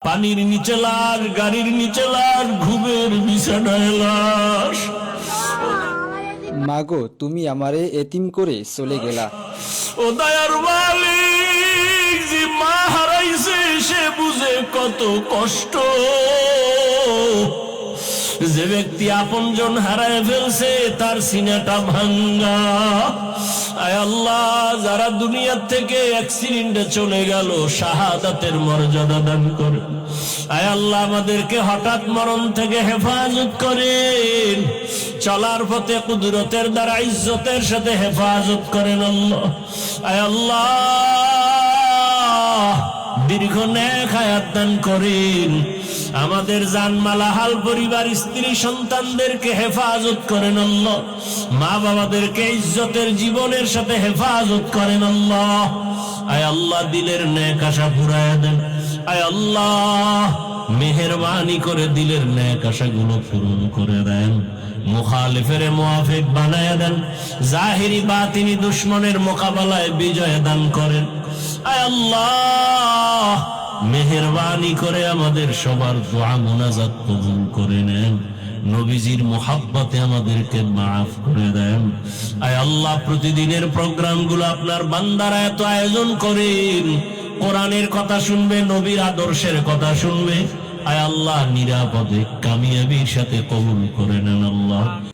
পানির নিচে লাশ, গাড়ির নিচে লাশ, ঘুমের বিছানায় লাশ। মাগো, তুমি আমারে এতিম করে চলে গেলা। ও দয়ার মালিক, যে মা হারাইছে সে বুঝে কত কষ্ট। যে ব্যক্তি আপনজন হারায় ফেলছে তার সিনাটা ভাঙ্গা। আয় আল্লাহ, যারা দুনিয়ার থেকে অ্যাক্সিডেন্টে চলে গেল, শাহাদাতের মর্যাদা দান করে। আয় আল্লাহ, আমাদেরকে হঠাৎ মরণ থেকে হেফাজত করেন। চলার পথে কুদরতের দ্বারা ইজ্জতের সাথে হেফাজত করেন আল্লাহ। আয় আল্লাহ, দীর্ঘ নেক হায়াত দান করেন। আমাদের জানমাল, হাল, পরিবার, স্ত্রী, সন্তানদেরকে হেফাজত করেন আল্লাহ। মা বাবাদেরকে ইজ্জতের জীবনের সাথে হেফাজত করেন আল্লাহ। আয় আল্লাহ, দিলের নেক আশা পুরায়া দেন। আয় আল্লাহ, মেহেরবানি করে দিলের নেক আশাগুলো পূরণ করে দেন। মুখালিফের মুআফিক বানায়া দেন। জাহিরি বাতিনি দুশমনের মোকাবেলায় বিজয় দান করেন। আয় আল্লাহ, মেহেরবানি করে আমাদের সবার দোয়া মুনাজাত কবুল করে নেন। নবীজির মোহাব্বতে আমাদেরকে মাফ করে দেন। আয় আল্লাহ, প্রতিদিনের প্রোগ্রামগুলো আপনার বান্দারা এত আয়োজন করেন, কোরআনের কথা শুনবে, নবীর আদর্শের কথা শুনবে। আয় আল্লাহ, নিরাপদে কামিয়াবির সাথে কবুল করে নেন আল্লাহ।